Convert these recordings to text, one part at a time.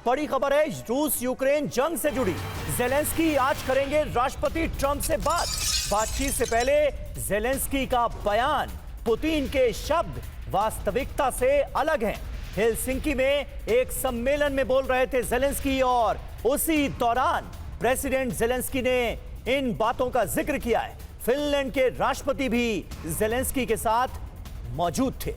बड़ी खबर है रूस यूक्रेन जंग से जुड़ी। ज़ेलेंस्की आज करेंगे राष्ट्रपति ट्रंप से बातचीत से पहले ज़ेलेंस्की का बयान, पुतिन के शब्द वास्तविकता से अलग हैं। हेलसिंकी में एक सम्मेलन में बोल रहे थे ज़ेलेंस्की और उसी दौरान प्रेसिडेंट ज़ेलेंस्की ने इन बातों का जिक्र किया है। फिनलैंड के राष्ट्रपति भी ज़ेलेंस्की के साथ मौजूद थे।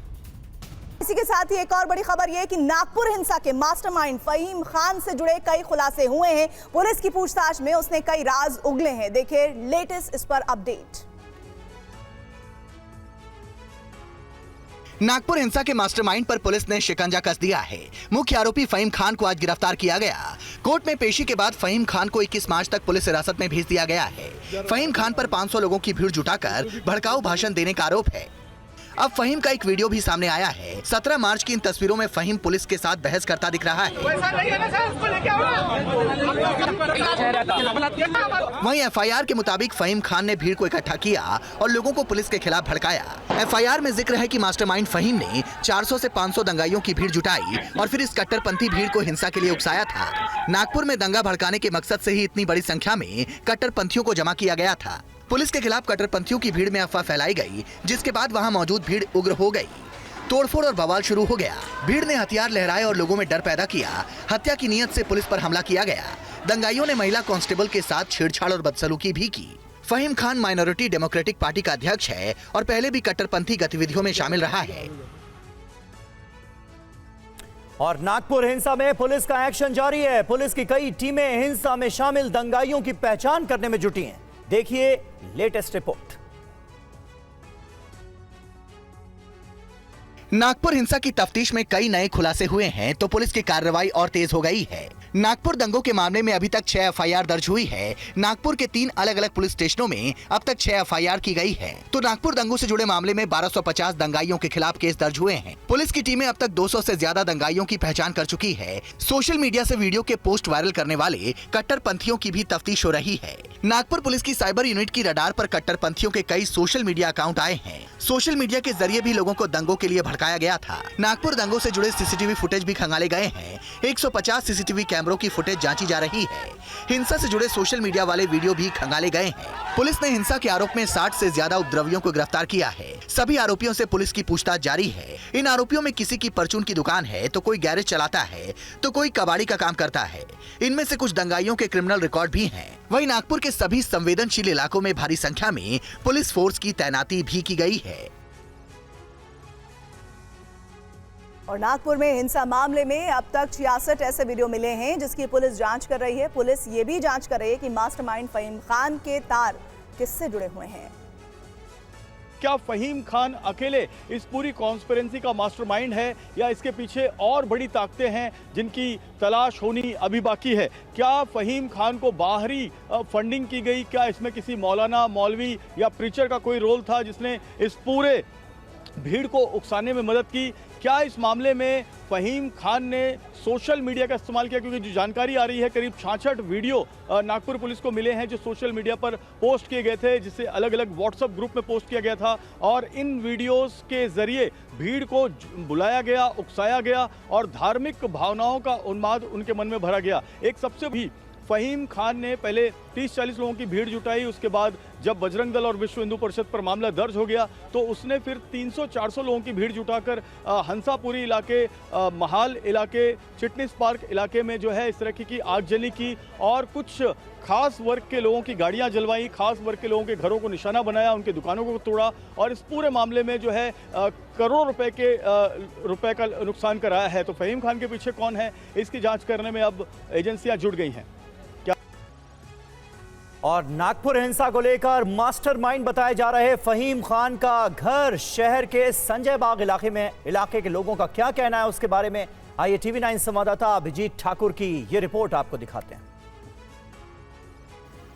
इसी के साथ ही एक और बड़ी खबर यह कि नागपुर हिंसा के मास्टरमाइंड फहीम खान से जुड़े कई खुलासे हुए हैं। पुलिस की पूछताछ में उसने कई राज उगले हैं। देखिए लेटेस्ट इस पर अपडेट। नागपुर हिंसा के मास्टरमाइंड पर पुलिस ने शिकंजा कस दिया है। मुख्य आरोपी फहीम खान को आज गिरफ्तार किया गया। कोर्ट में पेशी के बाद फहीम खान को 21 मार्च तक पुलिस हिरासत में भेज दिया गया है। फहीम खान पर 500 लोगों की भीड़ जुटाकर भड़काऊ भाषण देने का आरोप है। अब फहीम का एक वीडियो भी सामने आया है। 17 मार्च की इन तस्वीरों में फहीम पुलिस के साथ बहस करता दिख रहा है। वहीं एफआईआर के मुताबिक फहीम खान ने भीड़ को इकट्ठा किया और लोगों को पुलिस के खिलाफ भड़काया। एफआईआर में जिक्र है कि मास्टरमाइंड फहीम ने 400 से 500 दंगाइयों की भीड़ जुटाई और फिर इस कट्टरपंथी भीड़ को हिंसा के लिए उकसाया था। नागपुर में दंगा भड़काने के मकसद से ही इतनी बड़ी संख्या में कट्टरपंथियों को जमा किया गया था। पुलिस के खिलाफ कट्टरपंथियों की भीड़ में अफवाह फैलाई गई, जिसके बाद वहां मौजूद भीड़ उग्र हो गई। तोड़फोड़ और बवाल शुरू हो गया। भीड़ ने हथियार लहराए और लोगों में डर पैदा किया। हत्या की नीयत से पुलिस पर हमला किया गया। दंगाइयों ने महिला कांस्टेबल के साथ छेड़छाड़ और बदसलूकी भी की। फहीम खान माइनॉरिटी डेमोक्रेटिक पार्टी का अध्यक्ष है और पहले भी कट्टरपंथी गतिविधियों में शामिल रहा है। और नागपुर हिंसा में पुलिस का एक्शन जारी है। पुलिस की कई टीमें हिंसा में शामिल दंगाइयों की पहचान करने में जुटी हैं। देखिए लेटेस्ट रिपोर्ट। नागपुर हिंसा की तफ्तीश में कई नए खुलासे हुए हैं तो पुलिस की कार्रवाई और तेज हो गई है। नागपुर दंगों के मामले में अभी तक 6 एफआईआर दर्ज हुई है। नागपुर के 3 अलग अलग पुलिस स्टेशनों में अब तक 6 एफआईआर की गई है। तो नागपुर दंगों से जुड़े मामले में 1250 दंगाइयों के खिलाफ केस दर्ज हुए हैं। पुलिस की टीमें अब तक 200 से ज्यादा दंगाइयों की पहचान कर चुकी है। सोशल मीडिया से वीडियो के पोस्ट वायरल करने वाले कट्टरपंथियों की भी तफ्तीश हो रही है। नागपुर पुलिस की साइबर यूनिट की रडार पर कट्टरपंथियों के कई सोशल मीडिया अकाउंट आए हैं। सोशल मीडिया के जरिए भी लोगों को दंगों के लिए भड़काया गया था। नागपुर दंगों से जुड़े सीसीटीवी फुटेज भी खंगाले गए हैं। 150 सीसीटीवी कैमरों की फुटेज जांची जा रही है। हिंसा से जुड़े सोशल मीडिया वाले वीडियो भी खंगाले गए हैं। पुलिस ने हिंसा के आरोप में 60 से ज्यादा उपद्रवियों को गिरफ्तार किया है। सभी आरोपियों से पुलिस की पूछताछ जारी है। इन आरोपियों में किसी की परचून की दुकान है तो कोई गैरेज चलाता है तो कोई कबाड़ी का काम करता है। इनमें से कुछ दंगाइयों के क्रिमिनल रिकॉर्ड भी हैं। वहीं नागपुर के सभी संवेदनशील इलाकों में भारी संख्या में पुलिस फोर्स की तैनाती भी की गई है। और नागपुर में हिंसा मामले में अब तक 66 ऐसे वीडियो मिले हैं जिसकी पुलिस जांच कर रही है। पुलिस ये भी जांच कर रही है कि मास्टरमाइंड फहीम खान के तार किससे जुड़े हुए हैं। क्या फहीम खान अकेले इस पूरी कॉन्स्पिरेंसी का मास्टरमाइंड है या इसके पीछे और बड़ी ताकतें हैं जिनकी तलाश होनी अभी बाकी है। क्या फहीम खान को बाहरी फंडिंग की गई? क्या इसमें किसी मौलाना, मौलवी या प्रीचर का कोई रोल था जिसने इस पूरे भीड़ को उकसाने में मदद की? क्या इस मामले में फहीम खान ने सोशल मीडिया का इस्तेमाल किया? क्योंकि जो जानकारी आ रही है करीब 66 वीडियो नागपुर पुलिस को मिले हैं जो सोशल मीडिया पर पोस्ट किए गए थे, जिसे अलग अलग व्हाट्सएप ग्रुप में पोस्ट किया गया था और इन वीडियोस के जरिए भीड़ को बुलाया गया, उकसाया गया और धार्मिक भावनाओं का उन्माद उनके मन में भरा गया। एक सबसे भी फहीम खान ने पहले 30-40 लोगों की भीड़ जुटाई। उसके बाद जब बजरंग दल और विश्व हिंदू परिषद पर मामला दर्ज हो गया तो उसने फिर 300-400 लोगों की भीड़ जुटाकर हंसापुरी इलाके, महाल इलाके, चिटनिस पार्क इलाके में जो है इस तरह की आगजनी की और कुछ खास वर्ग के लोगों की गाड़ियां जलवाई, खास वर्ग के लोगों के घरों को निशाना बनाया, उनके दुकानों को तोड़ा और इस पूरे मामले में जो है करोड़ों रुपए का नुकसान कराया है। तो फहीम खान के पीछे कौन है इसकी जाँच करने में अब एजेंसियाँ जुट गई हैं। और नागपुर हिंसा को लेकर मास्टरमाइंड बताए जा रहे फहीम खान का घर शहर के संजय बाग इलाके के लोगों का क्या कहना है उसके बारे में आइए टीवी 9 संवाददाता अभिजीत ठाकुर की ये रिपोर्ट आपको दिखाते हैं।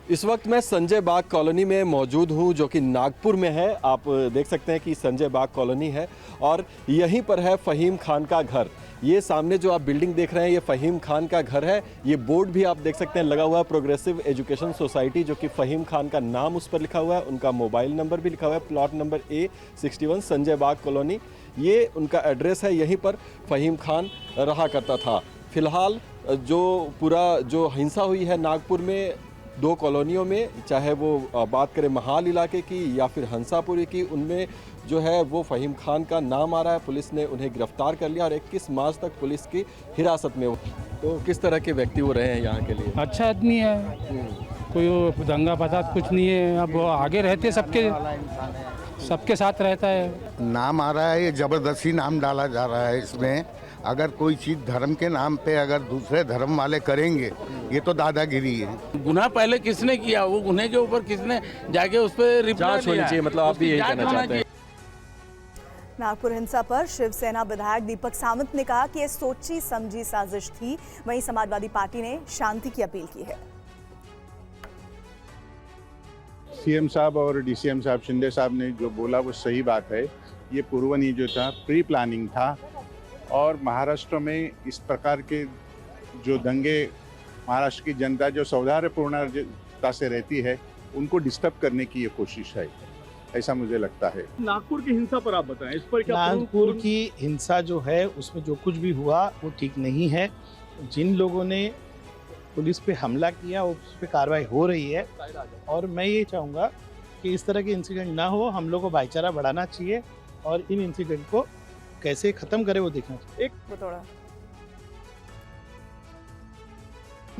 इस वक्त मैं संजय बाग कॉलोनी में मौजूद हूं जो कि नागपुर में है। आप देख सकते हैं कि संजय बाग कॉलोनी है और यहीं पर है फहीम खान का घर। ये सामने जो आप बिल्डिंग देख रहे हैं ये फहीम खान का घर है। ये बोर्ड भी आप देख सकते हैं लगा हुआ है, प्रोग्रेसिव एजुकेशन सोसाइटी, जो कि फहीम खान का नाम उस पर लिखा हुआ है, उनका मोबाइल नंबर भी लिखा हुआ है, प्लॉट नंबर A61 संजय बाग कॉलोनी, ये उनका एड्रेस है। यहीं पर फहीम खान रहा करता था। फिलहाल जो पूरा जो हिंसा हुई है नागपुर में 2 कॉलोनियों में, चाहे वो बात करें महाल इलाके की या फिर हंसापुरी की, उनमें जो है वो फ़हीम खान का नाम आ रहा है। पुलिस ने उन्हें गिरफ्तार कर लिया और 21 मार्च तक पुलिस की हिरासत में वो। तो किस तरह के व्यक्ति वो रहे हैं यहाँ के लिए? अच्छा आदमी है, कोई वो दंगा फसाद कुछ नहीं है। अब वो आगे रहते सबके साथ रहता है। नाम आ रहा है, ये जबरदस्ती नाम डाला जा रहा है इसमें। अगर कोई चीज़ धर्म के नाम पे अगर दूसरे धर्म वाले करेंगे, ये तो दादागिरी है। गुनाह पहले किसने किया, वो गुनाह के ऊपर किसने जाके उस पर जांच होनी चाहिए, मतलब आप भी यही कहना चाहते हैं? नागपुर हिंसा पर शिवसेना विधायक दीपक सावंत ने कहा कि यह सोची समझी साजिश थी। वहीं समाजवादी पार्टी ने शांति की अपील की है। सीएम साहब और डीसीएम साहब, शिंदे साहब ने जो बोला वो सही बात है। ये पूर्वनीय जो था, प्री प्लानिंग था। और महाराष्ट्र में इस प्रकार के जो दंगे, महाराष्ट्र की जनता जो सौहार्दपूर्णता से रहती है, उनको डिस्टर्ब करने की ये कोशिश है, ऐसा मुझे लगता है। नागपुर की हिंसा पर आप बताएं, इस पर क्या? नागपुर की हिंसा जो है उसमें जो कुछ भी हुआ वो ठीक नहीं है। जिन लोगों ने पुलिस पे हमला किया उस पर कार्रवाई हो रही है और मैं ये चाहूँगा कि इस तरह के इंसिडेंट ना हो। हम लोग को भाईचारा बढ़ाना चाहिए और इन इंसिडेंट को कैसे खत्म करे वो देखना चाहिए।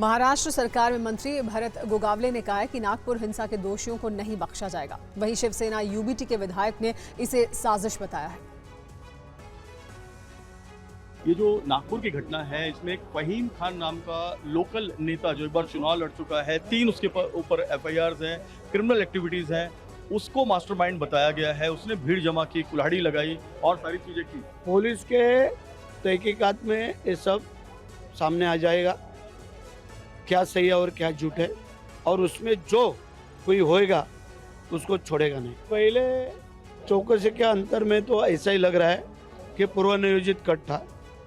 महाराष्ट्र सरकार में मंत्री भरत गोगावले ने कहा है कि नागपुर हिंसा के दोषियों को नहीं बख्शा जाएगा। वहीं शिवसेना यूबीटी के विधायक ने इसे साजिश बताया है। ये जो नागपुर की घटना है, इसमें एक फ़हीम खान नाम का लोकल नेता जो एक बार चुनाव लड़ चुका है, 3 उसके ऊपर एफआईआर्स हैं, क्रिमिनल एक्टिविटीज हैं, उसको मास्टरमाइंड बताया गया है। उसने भीड़ जमा की, कुल्हाड़ी लगाई और सारी चीजें की। पुलिस के तहकीकात में ये सब सामने आ जाएगा, क्या सही है और क्या झूठ है, और उसमें जो कोई होएगा उसको छोड़ेगा नहीं। पहले चौकसी के अंतर में तो ऐसा ही लग रहा है कि पूर्व नियोजित कट था,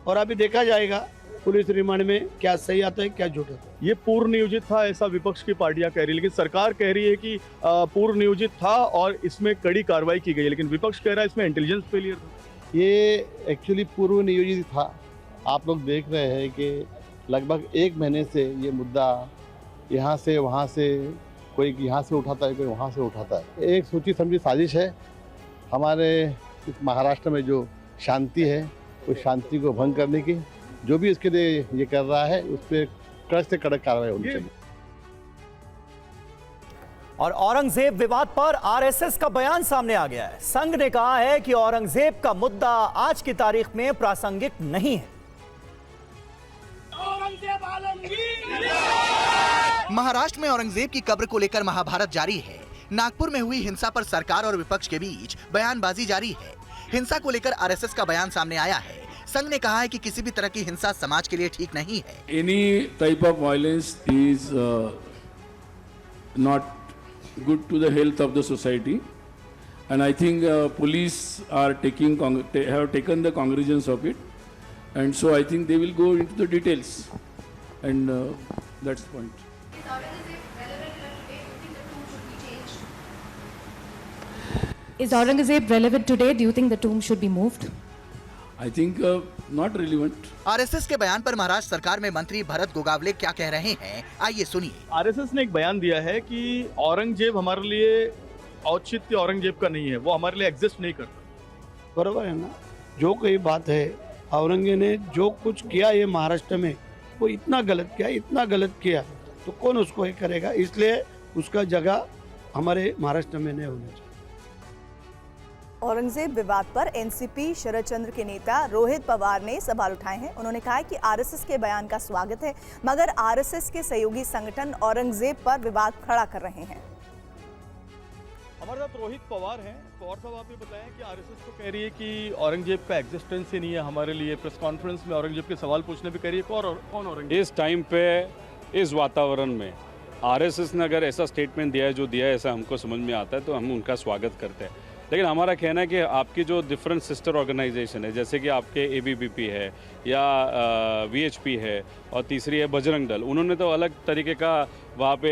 और अभी देखा जाएगा पुलिस रिमांड में क्या सही आता है क्या झूठ आता है। ये पूर्व नियोजित था ऐसा विपक्ष की पार्टियां कह रही है, लेकिन सरकार कह रही है कि पूर्व नियोजित था और इसमें कड़ी कार्रवाई की गई है, लेकिन विपक्ष कह रहा है इसमें इंटेलिजेंस फेलियर था। ये एक्चुअली पूर्व नियोजित था। आप लोग देख रहे हैं कि लगभग 1 महीने से ये मुद्दा यहाँ से वहाँ से, कोई यहाँ से उठाता है, कोई वहाँ से उठाता है। एक सोची समझी साजिश है। हमारे इस महाराष्ट्र में जो शांति है उस शांति को भंग करने की जो भी इसके लिए ये कर रहा है उस पर कड़क से कड़क कार्रवाई होनी चाहिए। और औरंगजेब विवाद पर आरएसएस का बयान सामने आ गया है। संघ ने कहा है कि औरंगजेब का मुद्दा आज की तारीख में प्रासंगिक नहीं है। महाराष्ट्र में औरंगजेब की कब्र को लेकर महाभारत जारी है। नागपुर में हुई हिंसा पर सरकार और विपक्ष के बीच बयानबाजी जारी है। हिंसा को लेकर आरएसएस का बयान सामने आया है। संघ ने कहा है कि किसी भी तरह की हिंसा समाज के लिए ठीक नहीं है। Any type of violence is not good to the health of the society, and I think police are have taken the cognizance of it, and so I think they will go into the details, and that's the point. Is Aurangzeb relevant today? Do you think the tomb should be moved? I think not relevant. RSS के बयान पर महाराष्ट्र सरकार में मंत्री भरत गोगावले क्या कह रहे हैं, आइए सुनिए। आरएसएस ने एक बयान दिया है कि औरंगजेब हमारे लिए औचित्य औरंगजेब का नहीं है, वो हमारे लिए एग्जिस्ट नहीं करता। बराबर है ना। जो कोई बात है, औरंगजेब ने जो कुछ किया ये महाराष्ट्र में, वो इतना गलत किया तो कौन उसको ये करेगा। इसलिए उसका जगह हमारे महाराष्ट्र में नहीं होना चाहिए। औरंगजेब विवाद पर एनसीपी शरद चंद्र के नेता रोहित पवार ने सवाल उठाए हैं। उन्होंने कहा है कि आरएसएस के बयान का स्वागत है, मगर आरएसएस के सहयोगी संगठन औरंगजेब पर विवाद खड़ा कर रहे हैं। हमारे साथ रोहित पवार हैं। पवार साहब, आप ये बताएं कि आरएसएस तो कह रही है कि औरंगजेब का एग्जिस्टेंस ही नहीं है हमारे लिए। प्रेस कॉन्फ्रेंस में औरंगजेब के सवाल पूछने भी कह रही है, कौन औरंगजेब? इस टाइम पे, इस वातावरण में आरएसएस ने अगर ऐसा स्टेटमेंट दिया है जो दिया है, ऐसा हमको समझ में आता है तो हम उनका स्वागत करते हैं। लेकिन हमारा कहना है कि आपकी जो डिफरेंट सिस्टर ऑर्गेनाइजेशन है, जैसे कि आपके एबीवीपी है या वीएचपी है और तीसरी है बजरंग दल, उन्होंने तो अलग तरीके का वहाँ पे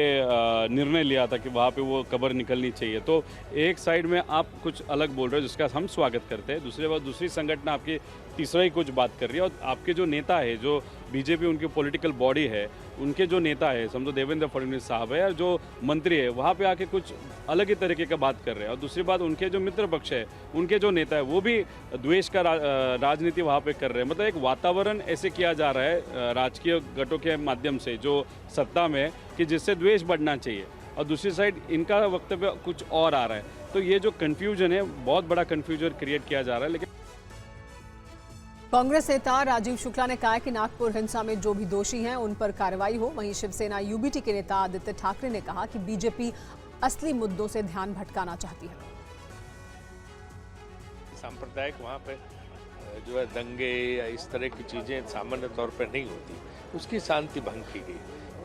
निर्णय लिया था कि वहाँ पे वो कब्र निकलनी चाहिए। तो एक साइड में आप कुछ अलग बोल रहे हो जिसका हम स्वागत करते हैं, दूसरी संगठन आपकी तीसरा ही कुछ बात कर रही है। और आपके जो नेता है, जो बीजेपी उनकी पॉलिटिकल बॉडी है, उनके जो नेता है, समझो देवेंद्र फडणवीस साहब है, और जो मंत्री है वहाँ पे आके कुछ अलग ही तरीके का बात कर रहे हैं। और दूसरी बात, उनके जो मित्र पक्ष है, उनके जो नेता है वो भी द्वेष का राजनीति वहाँ पे कर रहे हैं। मतलब एक वातावरण ऐसे किया जा रहा है राजकीय गठों के माध्यम से जो सत्ता में, कि जिससे द्वेष बढ़ना चाहिए, और दूसरी साइड इनका वक्तव्य कुछ और आ रहा है। तो ये जो कन्फ्यूजन है, बहुत बड़ा कन्फ्यूजन क्रिएट किया जा रहा है। लेकिन कांग्रेस नेता राजीव शुक्ला ने कहा कि नागपुर हिंसा में जो भी दोषी हैं उन पर कार्रवाई हो। वहीं शिवसेना यूबीटी के नेता आदित्य ठाकरे ने कहा कि बीजेपी असली मुद्दों से ध्यान भटकाना चाहती है। सांप्रदायिक वहाँ पे जो है दंगे या इस तरह की चीज़ें सामान्य तौर पर नहीं होती, उसकी शांति भंग की गई।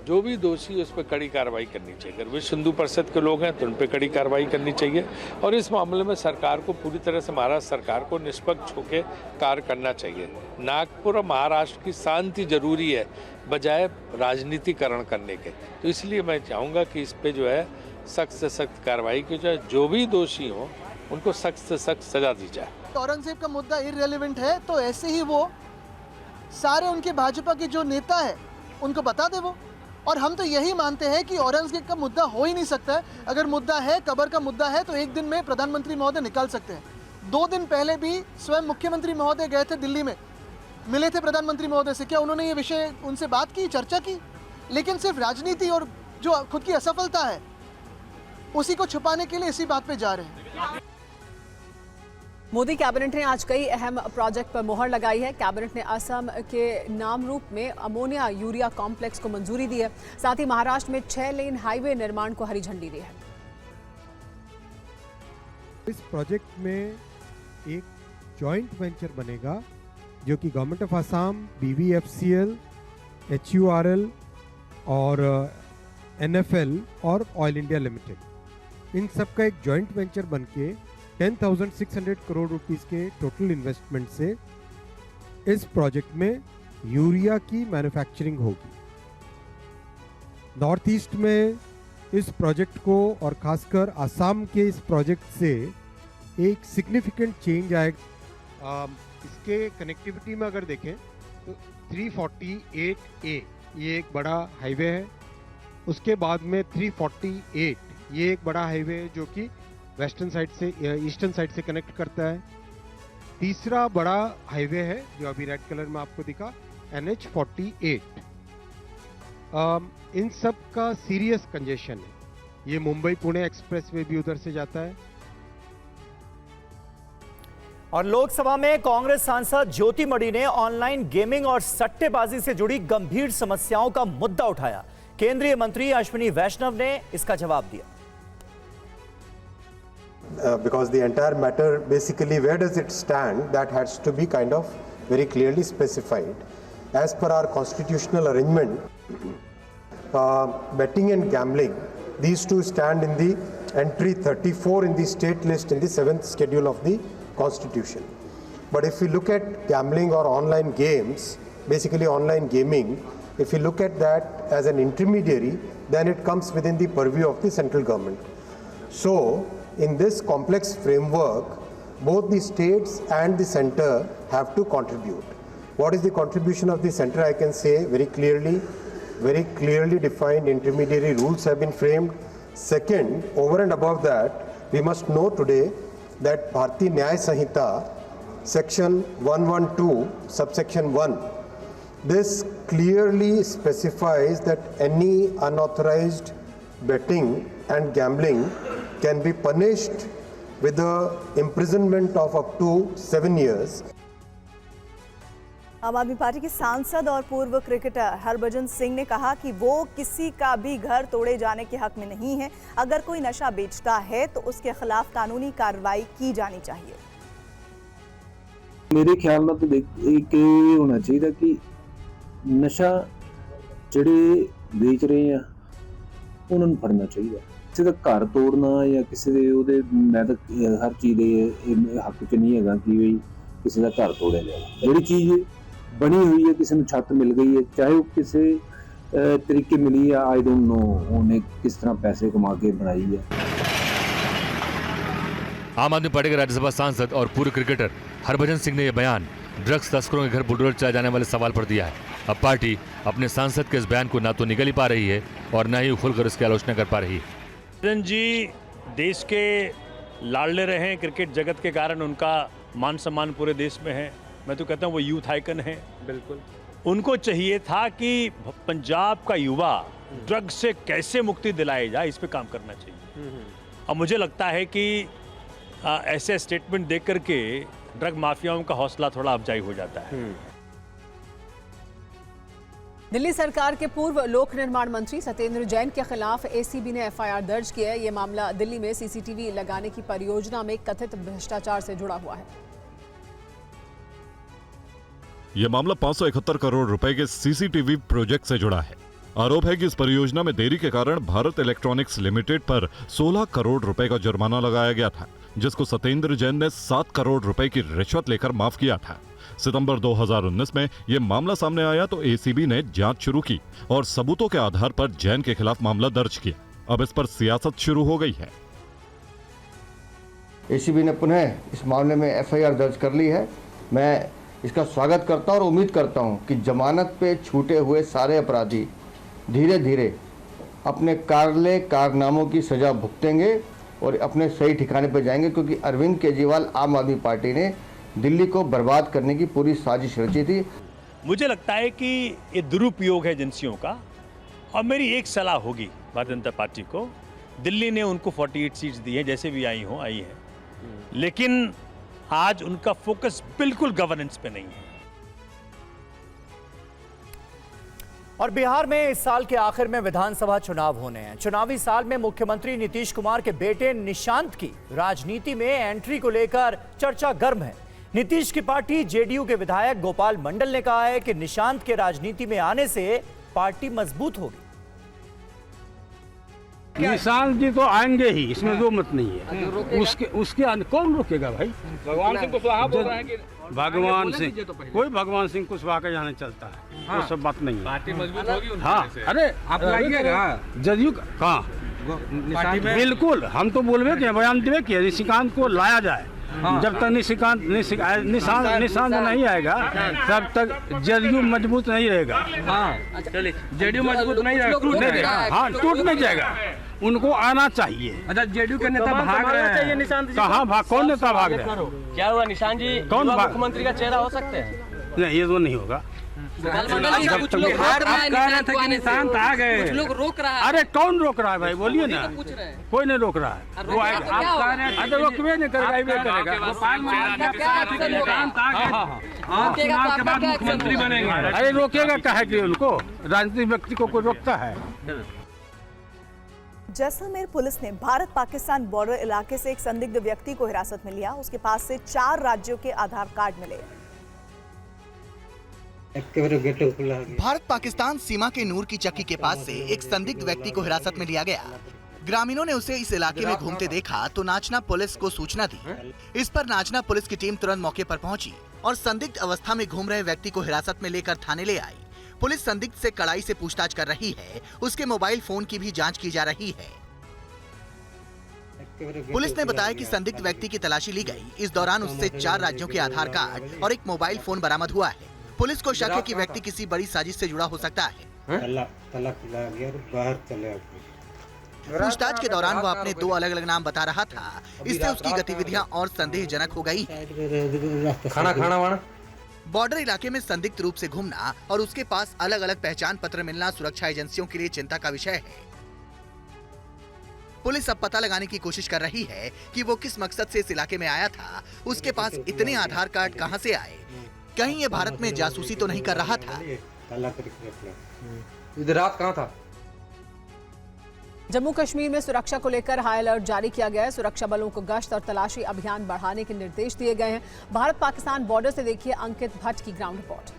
जो भी दोषी है उस पर कड़ी कार्रवाई करनी चाहिए। अगर विश्व हिंदू परिषद के लोग हैं तो उन पर कड़ी कार्रवाई करनी चाहिए, और इस मामले में सरकार को पूरी तरह से, महाराष्ट्र सरकार को निष्पक्ष होकर कार्य करना चाहिए। नागपुर और महाराष्ट्र की शांति जरूरी है बजाय राजनीतिकरण करने के। तो इसलिए मैं चाहूँगा कि इस पर जो है सख्त से सख्त कार्रवाई की जाए, जो भी दोषी हो उनको सख्त से सख्त सजा दी जाए। औरंगजेब का मुद्दा इररिलेवेंट है, तो ऐसे ही वो सारे उनके भाजपा के जो नेता है उनको बता दे वो। और हम तो यही मानते हैं कि औरंगजेब का मुद्दा हो ही नहीं सकता है। अगर मुद्दा है, कब्र का मुद्दा है, तो एक दिन में प्रधानमंत्री महोदय निकाल सकते हैं। 2 दिन पहले भी स्वयं मुख्यमंत्री महोदय गए थे दिल्ली में, मिले थे प्रधानमंत्री महोदय से। क्या उन्होंने ये विषय उनसे बात की, चर्चा की? लेकिन सिर्फ राजनीति और जो खुद की असफलता है उसी को छुपाने के लिए इसी बात पे जा रहे हैं। मोदी कैबिनेट ने आज कई अहम प्रोजेक्ट पर मोहर लगाई है। कैबिनेट ने असम के नामरूप में अमोनिया यूरिया कॉम्प्लेक्स को मंजूरी दी है। साथ ही महाराष्ट्र में 6 लेन हाईवे निर्माण को हरी झंडी दी है। इस प्रोजेक्ट में एक जॉइंट वेंचर बनेगा जो कि government of Assam, BVFCL, HURL और NFL और ऑयल इंडिया लिमिटेड, इन सब का एक जॉइंट वेंचर बनके 10,600 करोड़ रुपीस के टोटल इन्वेस्टमेंट से इस प्रोजेक्ट में यूरिया की मैन्युफैक्चरिंग होगी। नॉर्थ ईस्ट में इस प्रोजेक्ट को और खासकर असम के इस प्रोजेक्ट से एक सिग्निफिकेंट चेंज आएगा। इसके कनेक्टिविटी में अगर देखें तो 348A ये एक बड़ा हाईवे है। उसके बाद में 348 ये एक बड़ा हाईवे है जो कि वेस्टर्न साइड से ईस्टर्न साइड से कनेक्ट करता है। तीसरा बड़ा हाईवे है जो अभी रेड कलर में आपको दिखा, NH48। इन सब का सीरियस कंजेशन है। ये मुंबई पुणे एक्सप्रेसवे भी उधर से जाता है। और लोकसभा में कांग्रेस सांसद ज्योति मणि ने ऑनलाइन गेमिंग और सट्टेबाजी से जुड़ी गंभीर समस्याओं का मुद्दा उठाया। केंद्रीय मंत्री अश्विनी वैष्णव ने इसका जवाब दिया। Because the entire matter, basically where does it stand, that has to be kind of very clearly specified. As per our constitutional arrangement, betting and gambling, these two stand in the entry 34 in the state list in the 7th schedule of the constitution. But if we look at gambling or online games, basically online gaming, if we look at that as an intermediary, then it comes within the purview of the central government. So in this complex framework, both the states and the center have to contribute. What is the contribution of the center? I can say very clearly defined intermediary rules have been framed. Second, over and above that, we must know today that Bharatiya Nyaya Sanhita, section 112, subsection 1, this clearly specifies that any unauthorized betting and gambling can be punished with the imprisonment of up to 7 years. आम आदमी party के सांसद और पूर्व cricketer Harbhajan Singh ने कहा कि वो किसी का भी घर तोड़े जाने के हक में नहीं है। अगर कोई नशा बेचता है तो उसके खिलाफ कानूनी कार्रवाई की जानी चाहिए। मेरे ख्याल में तो एक होना चाहिए कि नशा ਜਿਹੜੇ ਵੇਚ ਰਹੇ ਆ ਉਹਨਾਂ ਨੂੰ ਫੜਨਾ ਚਾਹੀਦਾ। ਕਿਸੇ ਦਾ ਘਰ ਤੋੜਨਾ ਜਾਂ ਕਿਸੇ ਦੇ ਉਹਦੇ ਮੈਂ ਤਾਂ ਹਰ ਚੀਜ਼ ਦੇ ਹੱਕ 'ਚ ਨਹੀਂ ਹੈਗਾ ਕਿ ਵੀ ਕਿਸੇ ਦਾ ਘਰ ਤੋੜਿਆ ਜਾਵੇ। ਜਿਹੜੀ ਚੀਜ਼ ਬਣੀ ਹੋਈ ਹੈ, ਕਿਸੇ ਨੂੰ ਛੱਤ ਮਿਲ ਗਈ ਹੈ, ਚਾਹੇ ਉਹ ਕਿਸੇ ਤਰੀਕੇ ਮਿਲੀ ਆ, आई डोंट नो ਉਹਨੇ किस तरह पैसे कमा के बनाई है। आम आदमी पार्टी के राज्यसभा सांसद और पूर्व क्रिकेटर हरभजन सिंह ने यह बयान ड्रग्स तस्करों के घर बुलडोजर चलाए जाने वाले सवाल पर दिया है। अब पार्टी अपने सांसद के इस बयान को ना तो निगल ही पा रही है और न ही खुलकर इसकी आलोचना कर पा रही है। किरण जी देश के लाडले रहे हैं, क्रिकेट जगत के कारण उनका मान सम्मान पूरे देश में है। मैं तो कहता हूँ वो यूथ आइकन है। बिल्कुल उनको चाहिए था कि पंजाब का युवा ड्रग्स से कैसे मुक्ति दिलाई जाए, इस पे काम करना चाहिए। अब मुझे लगता है कि ऐसे स्टेटमेंट देख करके ड्रग माफियाओं का हौसला थोड़ा अफजाई हो जाता है। दिल्ली सरकार के पूर्व लोक निर्माण मंत्री सत्येंद्र जैन के खिलाफ एसीबी ने एफआईआर दर्ज किया है। ये मामला दिल्ली में सीसीटीवी लगाने की परियोजना में कथित भ्रष्टाचार से जुड़ा हुआ है। यह मामला 571 करोड़ रुपए के सीसीटीवी प्रोजेक्ट से जुड़ा है। आरोप है कि इस परियोजना में देरी के कारण भारत इलेक्ट्रॉनिक्स लिमिटेड पर 16 करोड़ रुपए का जुर्माना लगाया गया था, जिसको सत्येंद्र जैन ने 7 करोड़ रुपए की रिश्वत लेकर माफ किया था। सितंबर 2019 में यह मामला सामने आया तो एसीबी ने जांच शुरू की और सबूतों के आधार पर जैन के खिलाफ मामला दर्ज किया। अब इस पर सियासत शुरू हो गई है। एसीबी ने पुनः इस मामले में एफआईआर दर्ज कर ली है। मैं इसका स्वागत करता हूं और उम्मीद करता हूं कि जमानत पे छूटे हुए सारे अपराधी धीरे धीरे अपने कारनामों की सजा भुगतेंगे और अपने सही ठिकाने पर जाएंगे, क्योंकि अरविंद केजरीवाल आम आदमी पार्टी ने दिल्ली को बर्बाद करने की पूरी साजिश रची थी। मुझे लगता है कि ये दुरुपयोग है एजेंसियों का, और मेरी एक सलाह होगी भारतीय जनता पार्टी को। दिल्ली ने उनको 48 सीट्स दी हैं, जैसे भी आई हैं, लेकिन आज उनका फोकस बिल्कुल गवर्नेंस पे नहीं है। और बिहार में इस साल के आखिर में विधानसभा चुनाव होने हैं। चुनावी साल में मुख्यमंत्री नीतीश कुमार के बेटे निशांत की राजनीति में एंट्री को लेकर चर्चा गर्म है। नीतीश की पार्टी जेडीयू के विधायक गोपाल मंडल ने कहा है कि निशांत के राजनीति में आने से पार्टी मजबूत होगी। निशांत जी तो आएंगे ही, इसमें दो मत नहीं है। उसके कौन रोकेगा भाई? भगवान सिंह कुशवाहा बोल रहे हैं कि भगवान सिंह, कोई भगवान सिंह कुशवाहा का यहाँ चलता है। हाँ, वो सब बात नहीं है। पार्टी मजबूत होगी। हाँ, अरे आप लाइएगा जदयू कहाँ? बिल्कुल, हम तो बोलबे कि बयान देवे कि निशिकांत को लाया जाए। जब तक निशांत नहीं आएगा तब तक जेडीयू मजबूत नहीं रहेगा। हाँ, चलिए जेडीयू मजबूत नहीं रहेगा। हाँ, टूट नहीं जाएगा। उनको आना चाहिए। अच्छा, जेडीयू के नेता भाग रहे हैं। निशांत जी कहाँ भाग? कौन नेता भाग रहे हैं? क्या हुआ? निशांत जी कौन मुख्यमंत्री का चेहरा हो सकते हैं? नहीं, ये तो नहीं होगा। कुछ लोग कह रहे थे कि निशांत आ गए, कुछ लोग रोक रहा है। अरे कौन रोक रहा है भाई? बोलिए ना। कोई नहीं रोक रहा है। वो आएगा। अरे रोकवे नहीं करेगा। मुख्यमंत्री बनेंगे। अरे रोकेगा क्या है कि उनको? राजनीतिक व्यक्ति को कोई रोकता है? जैसलमेर पुलिस ने भारत पाकिस्तान बॉर्डर इलाके से एक संदिग्ध व्यक्ति को हिरासत में लिया। उसके पास से 4 राज्यों के आधार कार्ड मिले। भारत पाकिस्तान सीमा के नूर की चक्की के पास से एक संदिग्ध व्यक्ति को हिरासत में लिया गया। ग्रामीणों ने उसे इस इलाके में घूमते देखा तो नाचना पुलिस को सूचना दी। इस पर नाचना पुलिस की टीम तुरंत मौके पर पहुंची और संदिग्ध अवस्था में घूम रहे व्यक्ति को हिरासत में लेकर थाने ले आई। पुलिस संदिग्ध से कड़ाई से पूछताछ कर रही है। उसके मोबाइल फोन की भी जांच की जा रही है। पुलिस ने बताया कि संदिग्ध व्यक्ति की तलाशी ली गई। इस दौरान उससे 4 राज्यों के आधार कार्ड और एक मोबाइल फोन बरामद हुआ है। पुलिस को शक है कि व्यक्ति किसी बड़ी साजिश से जुड़ा हो सकता है। पूछताछ के दौरान वह अपने 2 अलग अलग नाम बता रहा था। इससे उसकी गतिविधियां और संदेहजनक हो गई हैं। खाना बॉर्डर इलाके में संदिग्ध रूप से घूमना और उसके पास अलग अलग पहचान पत्र मिलना सुरक्षा एजेंसियों के लिए चिंता का विषय है। पुलिस अब पता लगाने की कोशिश कर रही है कि वो किस मकसद से इस इलाके में आया था। उसके पास इतने आधार कार्ड कहां से आए? कहीं ये भारत में जासूसी तो नहीं कर रहा था? इधर रात कहाँ था? जम्मू कश्मीर में सुरक्षा को लेकर हाई अलर्ट जारी किया गया है। सुरक्षा बलों को गश्त और तलाशी अभियान बढ़ाने के निर्देश दिए गए हैं। भारत पाकिस्तान बॉर्डर से देखिए अंकित भट्ट की ग्राउंड रिपोर्ट।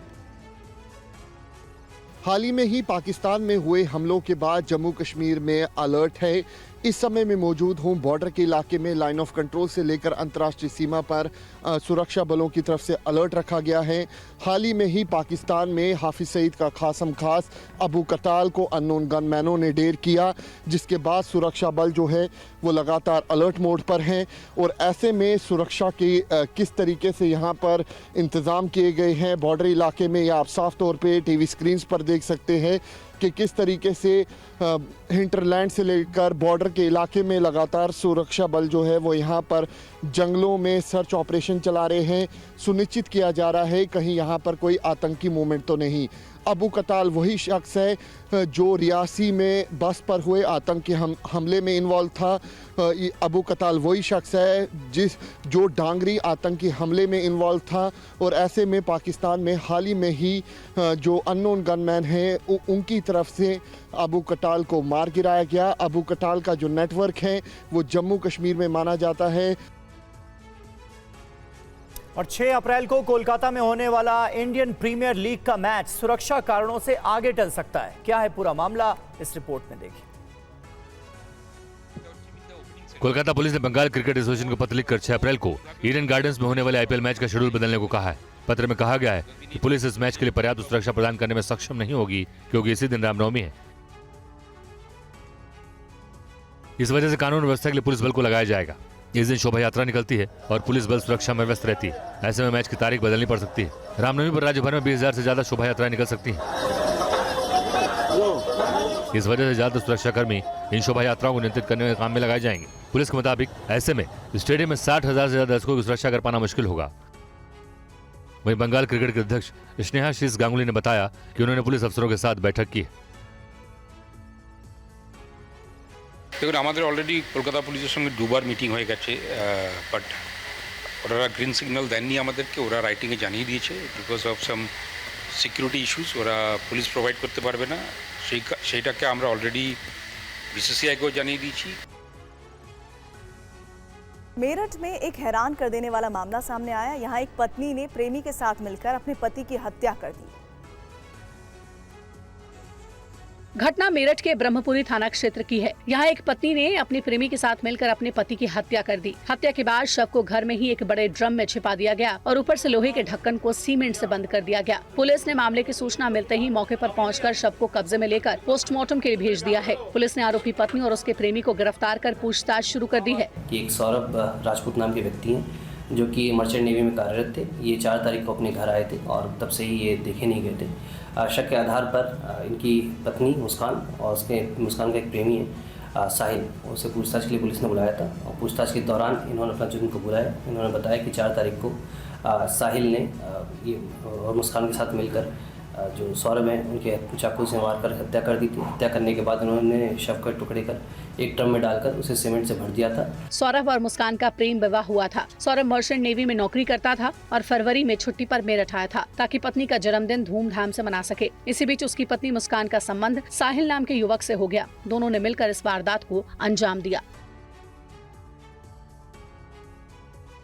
हाल ही में ही पाकिस्तान में हुए हमलों के बाद जम्मू कश्मीर में अलर्ट है। इस समय मैं मौजूद हूं बॉर्डर के इलाके में। लाइन ऑफ कंट्रोल से लेकर अंतर्राष्ट्रीय सीमा पर सुरक्षा बलों की तरफ से अलर्ट रखा गया है। हाल ही में ही पाकिस्तान में हाफिज सईद का खासम खास अबू कताल को अननोन गनमैनों ने ढेर किया, जिसके बाद सुरक्षा बल जो है वो लगातार अलर्ट मोड पर हैं। और ऐसे में सुरक्षा की किस तरीके से यहाँ पर इंतज़ाम किए गए हैं बॉर्डर इलाके में, या आप साफ तौर पे टीवी स्क्रीन्स पर देख सकते हैं कि किस तरीके से हिंटरलैंड से लेकर बॉर्डर के इलाके में लगातार सुरक्षा बल जो है वो यहाँ पर जंगलों में सर्च ऑपरेशन चला रहे हैं। सुनिश्चित किया जा रहा है कहीं यहाँ पर कोई आतंकी मूवमेंट तो नहीं। अबू कताल वही शख्स है जो रियासी में बस पर हुए आतंकी हमले में इन्वॉल्व था। अबू कताल वही शख्स है जो डांगरी आतंकी हमले में इन्वॉल्व था। और ऐसे में पाकिस्तान में हाल ही में ही जो अननोन गनमैन हैं उनकी तरफ से अबू कताल को मार गिराया गया। अबू कताल का जो नेटवर्क है वो जम्मू कश्मीर में माना जाता है। और 6 अप्रैल को कोलकाता में होने वाला इंडियन प्रीमियर लीग का मैच सुरक्षा कारणों से आगे टल सकता है। क्या है पूरा मामला, इस रिपोर्ट में देखिए। कोलकाता पुलिस ने बंगाल क्रिकेट एसोसिएशन को पत्र लिखकर 6 अप्रैल को ईडन गार्डन्स में होने वाले आईपीएल मैच का शेड्यूल बदलने को कहा है। पत्र में कहा गया है कि पुलिस इस मैच के लिए पर्याप्त सुरक्षा प्रदान करने में सक्षम नहीं होगी क्योंकि इसी दिन रामनवमी है। इस वजह से कानून व्यवस्था के लिए पुलिस बल को लगाया जाएगा। इस दिन शोभा यात्रा निकलती है और पुलिस बल सुरक्षा में व्यस्त रहती है। ऐसे में मैच की तारीख बदलनी पड़ सकती है। रामनवमी पर राज्य भर में 20,000 से ज्यादा शोभा यात्राएं निकल सकती हैं। इस वजह से ज्यादा सुरक्षाकर्मी इन शोभा यात्राओं को नियंत्रित करने के काम में लगाए जाएंगे। पुलिस के मुताबिक ऐसे में स्टेडियम में 60,000 से ज्यादा दर्शकों की सुरक्षा कर पाना मुश्किल होगा। वहीं बंगाल क्रिकेट के अध्यक्ष स्नेहाशीष गांगुली ने बताया कि उन्होंने पुलिस अफसरों के साथ बैठक की है। দেখুন আমাদের অলরেডি কলকাতা পুলিশের সঙ্গে দুবার মিটিং হয়ে গেছে, বাট ওরা গ্রিন সিগন্যাল দেননি আমাদেরকে। ওরা রাইটিংয়ে জানিয়ে দিয়েছে because of some security issues ওরা পুলিশ প্রোভাইড করতে পারবে না। সেইটাকে আমরা অলরেডি बीसीसीआई को জানিয়ে দিয়েছি। मेरठ में एक हैरान कर देने वाला मामला सामने आया। यहाँ एक पत्नी ने प्रेमी के साथ मिलकर अपने पति की हत्या कर दी। घटना मेरठ के ब्रह्मपुरी थाना क्षेत्र की है। यहाँ एक पत्नी ने अपने प्रेमी के साथ मिलकर अपने पति की हत्या कर दी। हत्या के बाद शव को घर में ही एक बड़े ड्रम में छिपा दिया गया और ऊपर से लोहे के ढक्कन को सीमेंट से बंद कर दिया गया। पुलिस ने मामले की सूचना मिलते ही मौके पर पहुंचकर शव को कब्जे में लेकर पोस्टमार्टम के लिए भेज दिया है। पुलिस ने आरोपी पत्नी और उसके प्रेमी को गिरफ्तार कर पूछताछ शुरू कर दी है। एक सौरभ राजपूत नाम के व्यक्ति हैं जो कि मर्चेंट नेवी में कार्यरत थे। ये 4 तारीख को अपने घर आए थे और तब से ही ये देखे नहीं गए थे। शक के आधार पर इनकी पत्नी मुस्कान और मुस्कान का एक प्रेमी है साहिल, उसे पूछताछ के लिए पुलिस ने बुलाया था। और पूछताछ के दौरान इन्होंने अपना जुर्म कबूला है। इन्होंने बताया कि 4 तारीख को साहिल ने ये और मुस्कान के साथ मिलकर जो सौरभ है उनके चाकू से मारकर हत्या कर दी थी। हत्या करने के बाद उन्होंने शव के टुकड़े कर एक ड्रम में डालकर उसे सीमेंट से भर दिया था। सौरभ और मुस्कान का प्रेम विवाह हुआ था। सौरभ मर्चेंट नेवी में नौकरी करता था और फरवरी में छुट्टी पर मेरठ आया था ताकि पत्नी का जन्मदिन धूमधाम से मना सके। इसी बीच उसकी पत्नी मुस्कान का संबंध साहिल नाम के युवक से हो गया। दोनों ने मिलकर इस वारदात को अंजाम दिया।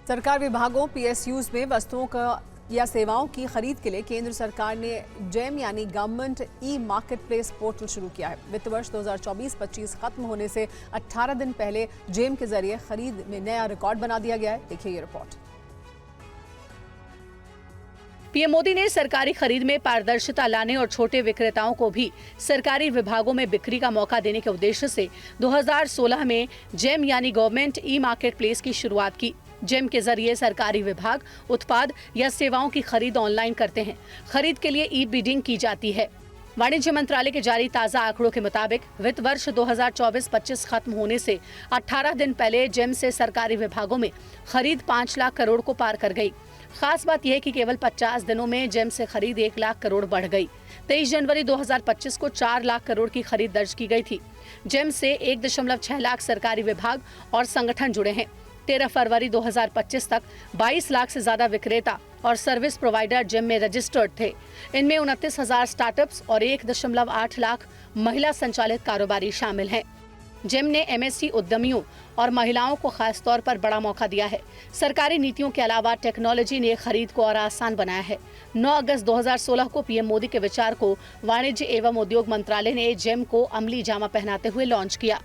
सरकार विभागों PSUs में वस्तुओं का या सेवाओं की खरीद के लिए केंद्र सरकार ने जेम यानी government e market place portal शुरू किया है। वित्त वर्ष 2024-25 खत्म होने से 18 दिन पहले जेम के जरिए खरीद में नया रिकॉर्ड बना दिया गया है। देखिए ये रिपोर्ट। पीएम मोदी ने सरकारी खरीद में पारदर्शिता लाने और छोटे विक्रेताओं को भी सरकारी विभागों में बिक्री का मौका देने के उद्देश्य से 2016 में जेम यानी गवर्नमेंट ई मार्केट प्लेस की शुरुआत की। जेम के जरिए सरकारी विभाग उत्पाद या सेवाओं की खरीद ऑनलाइन करते हैं। खरीद के लिए ई बिडिंग की जाती है। वाणिज्य मंत्रालय के जारी ताज़ा आंकड़ों के मुताबिक वित्त वर्ष 2024-25 खत्म होने से 18 दिन पहले जेम से सरकारी विभागों में खरीद 5 लाख करोड़ को पार कर गई। खास बात यह है कि केवल 50 दिनों में जेम से खरीद 1 लाख करोड़ बढ़ गई। 23 जनवरी 2025 को 4 लाख करोड़ की खरीद दर्ज की गई थी। जेम से 1.6 लाख सरकारी विभाग और संगठन जुड़े हैं। 13 फरवरी 2025 तक 22 लाख से ज्यादा विक्रेता और सर्विस प्रोवाइडर जेम में रजिस्टर्ड थे। इनमें 29,000 स्टार्टअप्स और 1.8 लाख महिला संचालित कारोबारी शामिल हैं। जेम ने MSC उद्यमियों और महिलाओं को खास तौर पर बड़ा मौका दिया है। सरकारी नीतियों के अलावा टेक्नोलॉजी ने खरीद को और आसान बनाया है। 9 अगस्त 2016 को पीएम मोदी के विचार को वाणिज्य एवं उद्योग मंत्रालय ने जेम को अमली जामा पहनाते हुए लॉन्च किया।